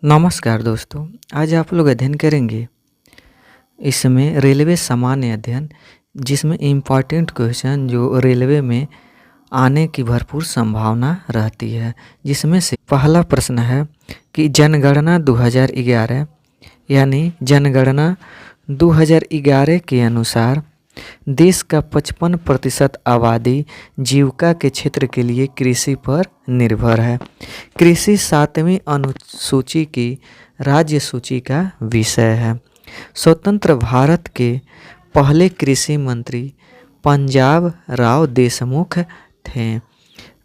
नमस्कार दोस्तों, आज आप लोग अध्ययन करेंगे इसमें रेलवे सामान्य अध्ययन, जिसमें इम्पॉर्टेंट क्वेश्चन जो रेलवे में आने की भरपूर संभावना रहती है। जिसमें से पहला प्रश्न है कि जनगणना 2011 यानी जनगणना 2011 के अनुसार देश का 55% आबादी जीविका के क्षेत्र के लिए कृषि पर निर्भर है। कृषि 7वीं अनुसूची की राज्य सूची का विषय है। स्वतंत्र भारत के पहले कृषि मंत्री पंजाब राव देशमुख थे।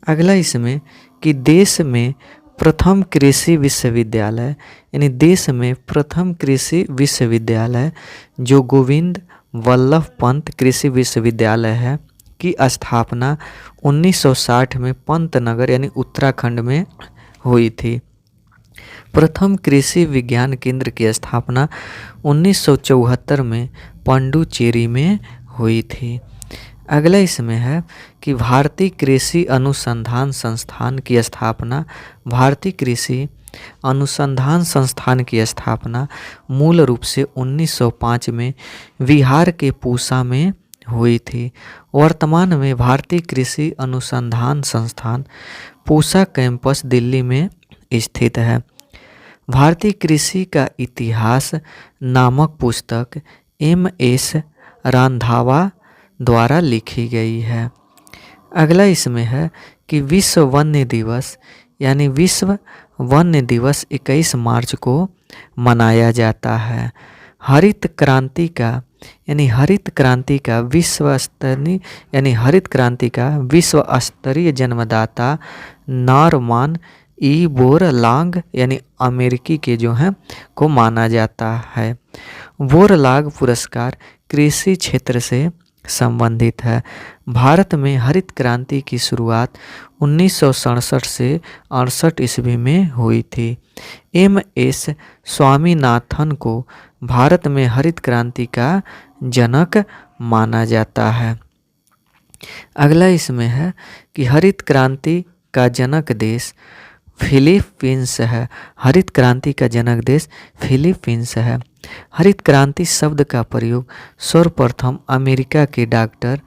अगला इसमें कि देश में प्रथम कृषि विश्वविद्यालय यानी देश में प्रथम कृषि विश्वविद्यालय जो गोविंद वल्लभ पंत कृषि विश्वविद्यालय है की स्थापना 1960 में पंतनगर यानी उत्तराखंड में हुई थी। प्रथम कृषि विज्ञान केंद्र की स्थापना 1974 में पांडुचेरी में हुई थी। अगला इसमें है कि भारतीय कृषि अनुसंधान संस्थान की स्थापना भारतीय कृषि अनुसंधान संस्थान की स्थापना मूल रूप से 1905 में बिहार के पूसा में हुई थी। वर्तमान में भारतीय कृषि अनुसंधान संस्थान पूसा कैंपस दिल्ली में स्थित है। भारतीय कृषि का इतिहास नामक पुस्तक MS रांधावा द्वारा लिखी गई है। अगला इसमें है कि विश्व वन्य दिवस यानी विश्व वन्य दिवस 21 मार्च को मनाया जाता है। हरित क्रांति का विश्व स्तरीय जन्मदाता नॉर्मन ई बोरलाग यानी अमेरिकी के जो हैं को माना जाता है। बोरलाग पुरस्कार कृषि क्षेत्र से संबंधित है। भारत में हरित क्रांति की शुरुआत 1967 से 68 ईस्वी में हुई थी। MS स्वामीनाथन को भारत में हरित क्रांति का जनक माना जाता है। अगला इसमें है कि हरित क्रांति का जनक देश फिलीपींस है। हरित क्रांति का जनक देश फिलीपींस है। हरित क्रांति शब्द का प्रयोग सर्वप्रथम अमेरिका के डॉक्टर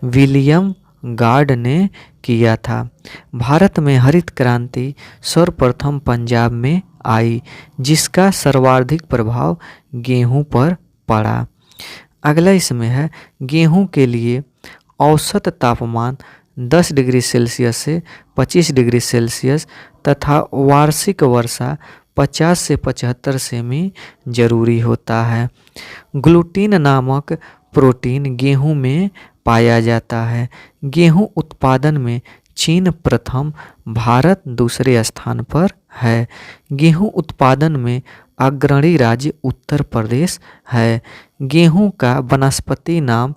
विलियम गार्ड ने किया था। भारत में हरित क्रांति सर्वप्रथम पंजाब में आई, जिसका सर्वाधिक प्रभाव गेहूं पर पड़ा। अगला इसमें है गेहूं के लिए औसत तापमान 10 डिग्री सेल्सियस से 25 डिग्री सेल्सियस तथा वार्षिक वर्षा 50 से 75 सेमी जरूरी होता है। ग्लूटीन नामक प्रोटीन गेहूं में पाया जाता है। गेहूं उत्पादन में चीन प्रथम, भारत दूसरे स्थान पर है। गेहूं उत्पादन में अग्रणी राज्य उत्तर प्रदेश है। गेहूं का वनस्पति नाम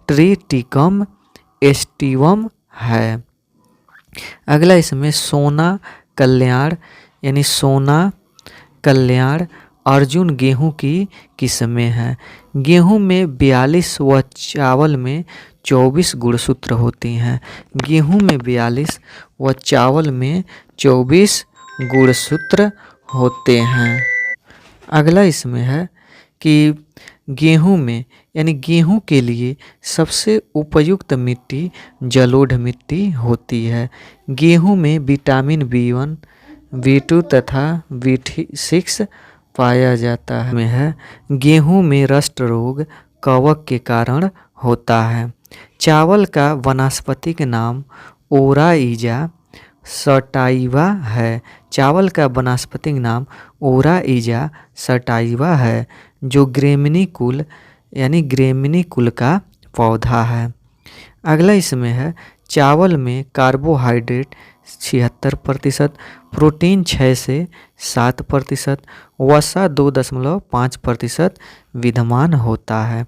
ट्रिटिकम एस्टिवम है। अगला इसमें सोना कल्याण अर्जुन गेहूं की किस्में हैं। गेहूं में 42 व चावल में 24 गुणसूत्र होती हैं। गेहूं में 42 व चावल में 24 गुणसूत्र होते हैं। अगला इसमें है कि गेहूं में यानी गेहूं के लिए सबसे उपयुक्त मिट्टी जलोढ़ मिट्टी होती है। गेहूं में विटामिन B1, B2 तथा B6 पाया जाता है। गेहूं में रस्ट रोग कवक के कारण होता है। चावल का वानस्पतिक नाम ओराइजा सटाइवा है। चावल का वानस्पतिक नाम ओराइजा सटाइवा है, जो ग्रेमिनी कुल का पौधा है। अगला इसमें है चावल में कार्बोहाइड्रेट 76%, प्रोटीन 6 से 7%, वसा 2.5% विद्यमान होता है।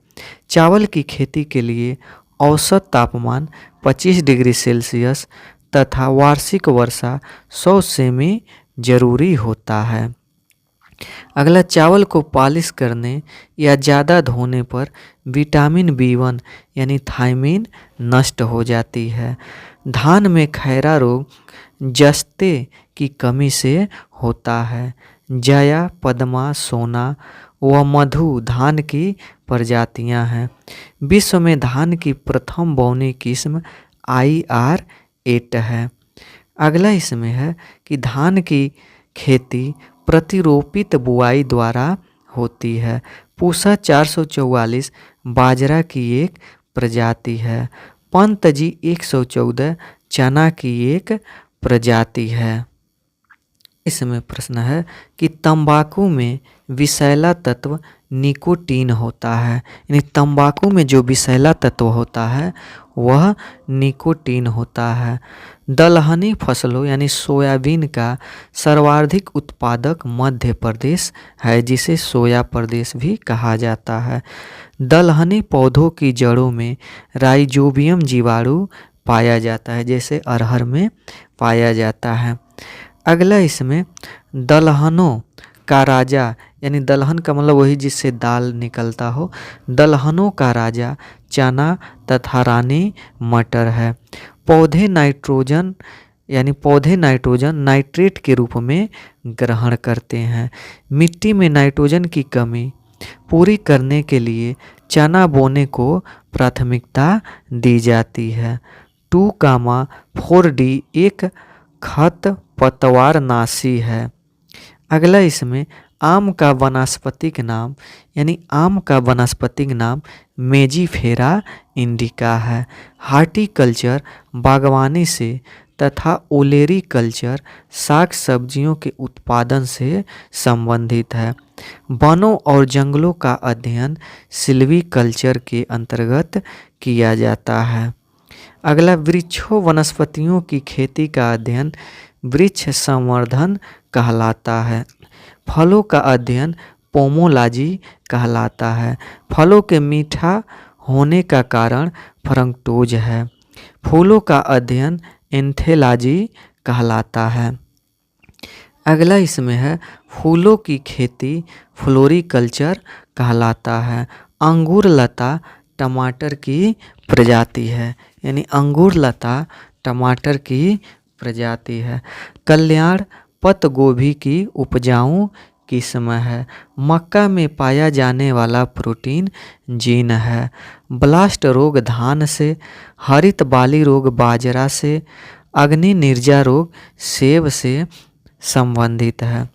चावल की खेती के लिए औसत तापमान 25 डिग्री सेल्सियस तथा वार्षिक वर्षा 100 सेमी जरूरी होता है। अगला चावल को पॉलिश करने या ज़्यादा धोने पर विटामिन B1 यानी थायमीन नष्ट हो जाती है। धान में खैरा रोग जस्ते की कमी से होता है। जया, पद्मा, सोना व मधु धान की प्रजातियां हैं। विश्व में धान की प्रथम बोनी किस्म IR8 है। अगला इसमें है कि धान की खेती प्रतिरोपित बुआई द्वारा होती है। पूसा 444 बाजरा की एक प्रजाति है। पंतजी 114 चना की एक प्रजाति है। इसमें प्रश्न है कि तंबाकू में विषैला तत्व निकोटीन होता है। यानी तंबाकू में जो विषैला तत्व होता है वह निकोटीन होता है। दलहनी फसलों यानी सोयाबीन का सर्वाधिक उत्पादक मध्य प्रदेश है, जिसे सोया प्रदेश भी कहा जाता है। दलहनी पौधों की जड़ों में राइजोबियम जीवाणु पाया जाता है, जैसे अरहर में पाया जाता है। अगला इसमें दलहनों का राजा, यानी दलहन का मतलब वही जिससे दाल निकलता हो, दलहनों का राजा चना तथा रानी मटर है। पौधे नाइट्रोजन नाइट्रेट के रूप में ग्रहण करते हैं। मिट्टी में नाइट्रोजन की कमी पूरी करने के लिए चना बोने को प्राथमिकता दी जाती है। 2,4-D एक खरपतवारनाशी है। अगला इसमें आम का वानस्पतिक नाम मेजीफेरा इंडिका है। हार्टिकल्चर बागवानी से तथा ओलेरी कल्चर साग सब्जियों के उत्पादन से संबंधित है। वनों और जंगलों का अध्ययन सिल्वीकल्चर के अंतर्गत किया जाता है। अगला वृक्षों वनस्पतियों की खेती का अध्ययन वृक्ष संवर्धन कहलाता है। फलों का अध्ययन पोमोलॉजी कहलाता है। फलों के मीठा होने का कारण फ्रंक्टोज है। फूलों का अध्ययन एंथेलॉजी कहलाता है। अगला इसमें है फूलों की खेती फ्लोरिकल्चर कहलाता है। अंगूर लता टमाटर की प्रजाति है, यानी अंगूर लता टमाटर की प्रजाति है। कल्याण पत्त गोभी की उपजाऊ किस्म है। मक्का में पाया जाने वाला प्रोटीन जीन है। ब्लास्ट रोग धान से, हरित बाली रोग बाजरा से, अग्नि निर्जा रोग सेब से संबंधित है।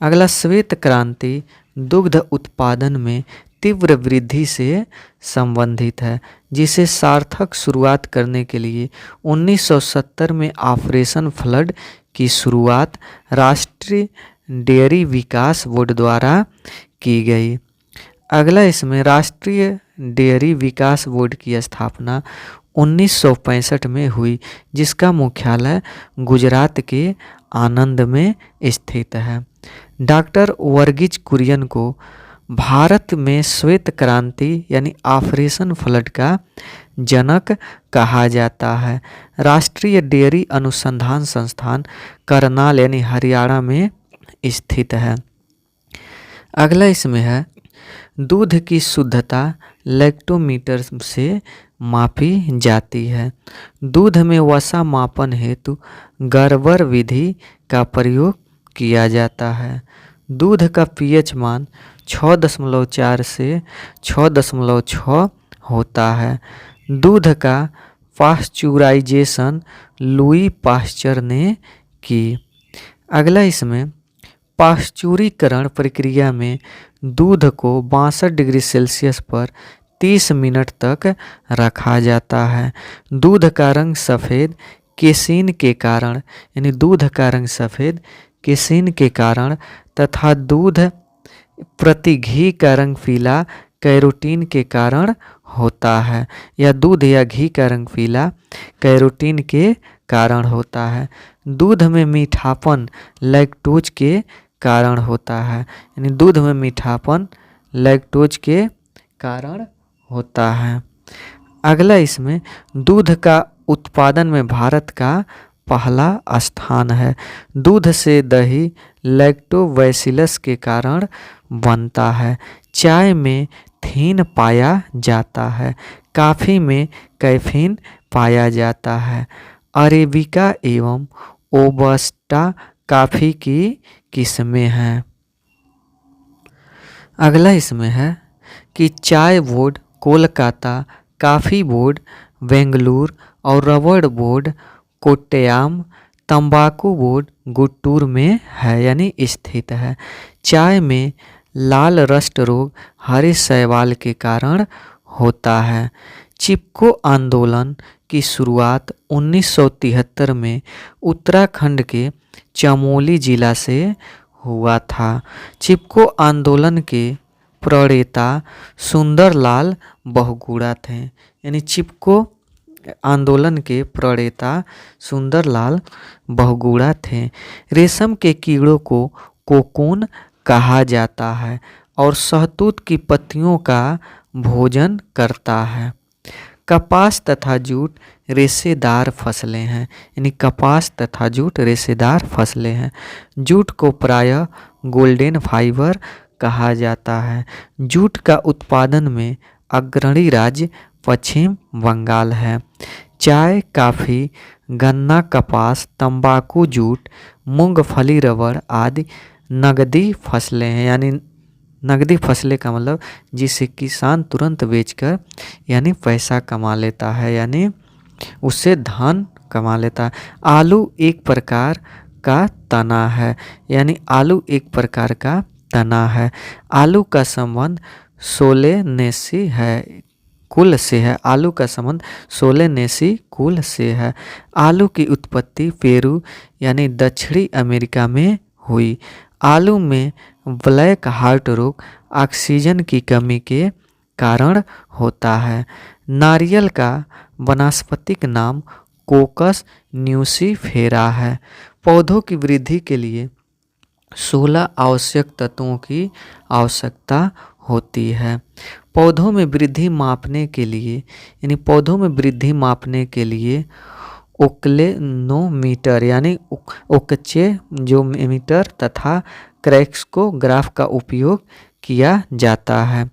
अगला श्वेत क्रांति दुग्ध उत्पादन में तीव्र वृद्धि से संबंधित है, जिसे सार्थक शुरुआत करने के लिए 1970 में ऑपरेशन फ्लड की शुरुआत राष्ट्रीय डेयरी विकास बोर्ड द्वारा की गई। अगला इसमें राष्ट्रीय डेयरी विकास बोर्ड की स्थापना 1965 में हुई, जिसका मुख्यालय गुजरात के आनंद में स्थित है। डॉक्टर वर्गीज कुरियन को भारत में श्वेत क्रांति यानी ऑपरेशन फ्लड का जनक कहा जाता है। राष्ट्रीय डेयरी अनुसंधान संस्थान करनाल यानी हरियाणा में स्थित है। अगला इसमें है दूध की शुद्धता लैक्टोमीटर से मापी जाती है। दूध में वसा मापन हेतु गर्बर विधि का प्रयोग किया जाता है। दूध का पीएच मान 6.4 से 6.6 होता है। दूध का पाश्चुराइजेशन लुई पाश्चर ने की। अगला इसमें पाश्चुरीकरण प्रक्रिया में दूध को 62 डिग्री सेल्सियस पर 30 मिनट तक रखा जाता है। दूध का रंग सफ़ेद केसीन के कारण, यानी दूध का रंग सफ़ेद केसीन के कारण तथा दूध प्रति घी का रंग पीला कैरोटीन के कारण होता है, या दूध या घी का रंग पीला कैरोटीन के कारण होता है। दूध में मीठापन लैक्टोज के कारण होता है, यानी दूध में मीठापन लैक्टोज के कारण होता है। अगला इसमें दूध का उत्पादन में भारत का पहला स्थान है। दूध से दही लैक्टोबैसिलस के कारण बनता है। चाय में थीन पाया जाता है। कॉफ़ी में कैफीन पाया जाता है। अरेबिका एवं ओबस्टा काफ़ी की किस्में हैं। अगला इसमें है कि चाय board Kolkata, coffee board Bengaluru और रबड़ बोर्ड कोट्टयम, तंबाकू बोर्ड गुंटूर में है यानी स्थित है। चाय में लाल रस्ट रोग हरे शैवाल के कारण होता है। चिपको आंदोलन की शुरुआत 1973 में उत्तराखंड के चमोली जिला से हुआ था। चिपको आंदोलन के प्रणेता सुंदरलाल बहुगुणा थे, यानी चिपको आंदोलन के प्रणेता सुंदरलाल बहुगुणा थे। रेशम के कीड़ों को कोकून कहा जाता है और शहतूत की पत्तियों का भोजन करता है। कपास तथा जूट रेशेदार फसलें हैं, यानी कपास तथा जूट रेशेदार फसलें हैं। जूट को प्रायः गोल्डन फाइबर कहा जाता है। जूट का उत्पादन में अग्रणी राज्य पश्चिम बंगाल है। चाय, कॉफ़ी, गन्ना, कपास, तंबाकू, जूट, मूंगफली, रबड़ आदि नगदी फसलें हैं, यानी नगदी फसलें का मतलब जिसे किसान तुरंत बेचकर यानी पैसा कमा लेता है, यानी उससे धन कमा लेता है। आलू एक प्रकार का तना है, यानी आलू एक प्रकार का तना है। आलू का संबंध सोलेनेसी है कुल से है। आलू का संबंध सोलेनेसी कुल से है। आलू की उत्पत्ति पेरू यानी दक्षिणी अमेरिका में हुई। आलू में ब्लैक हार्ट रोग ऑक्सीजन की कमी के कारण होता है। नारियल का वानस्पतिक नाम कोकस न्यूसीफेरा है। पौधों की वृद्धि के लिए 16 आवश्यक तत्वों की आवश्यकता होती है। पौधों में वृद्धि मापने के लिए यानी पौधों में वृद्धि मापने के लिए ओक्लेनोमीटर यानी ओक्चेजोमीटर तथा क्रैक्सोग्राफ का उपयोग किया जाता है।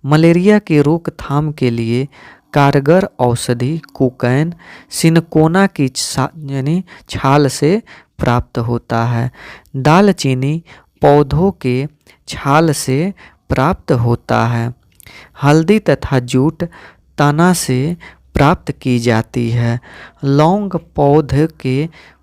मलेरिया की रोकथाम के लिए कारगर औषधि कोकैन सिनकोना की यानी छाल से प्राप्त होता है। दालचीनी पौधों के छाल से प्राप्त होता है। हल्दी तथा जूट तना से प्राप्त की जाती है। लौंग पौधे के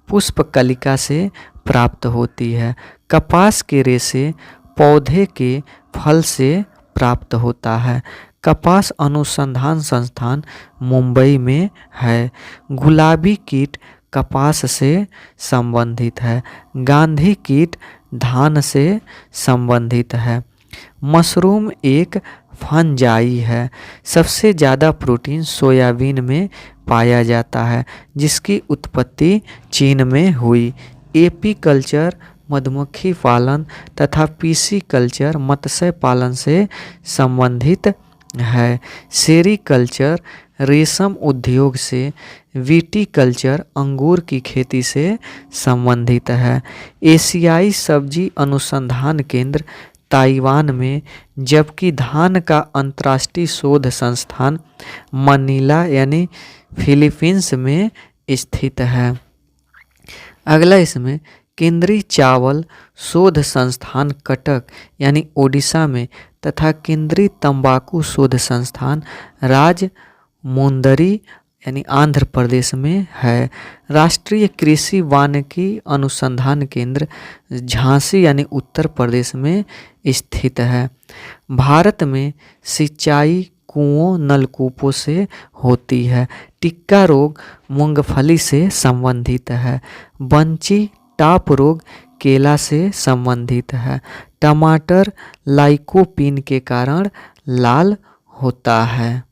पुष्पकलिका से प्राप्त होती है। कपास के रेशे पौधे के फल से प्राप्त होता है। कपास अनुसंधान संस्थान मुंबई में है। गुलाबी कीट कपास से संबंधित है। गांधी कीट धान से संबंधित है। मशरूम एक फंजाई है। सबसे ज़्यादा प्रोटीन सोयाबीन में पाया जाता है, जिसकी उत्पत्ति चीन में हुई। एपीकल्चर मधुमक्खी पालन तथा पीसीकल्चर मत्स्य पालन से संबंधित है। सेरीकल्चर रेशम उद्योग से, विटीकल्चर अंगूर की खेती से संबंधित है। एशियाई सब्जी अनुसंधान केंद्र ताइवान में, जबकि धान का अंतर्राष्ट्रीय शोध संस्थान मनीला यानी फिलीपींस में स्थित है। अगला इसमें केंद्रीय चावल शोध संस्थान कटक यानी ओडिशा में तथा केंद्रीय तंबाकू शोध संस्थान राजमुंदरी यानी आंध्र प्रदेश में है। राष्ट्रीय कृषि वानिकी अनुसंधान केंद्र झांसी यानी उत्तर प्रदेश में स्थित है। भारत में सिंचाई कुओं नलकूपों से होती है। टिक्का रोग मूंगफली से संबंधित है। बंची टाप रोग केला से संबंधित है। टमाटर लाइकोपीन के कारण लाल होता है।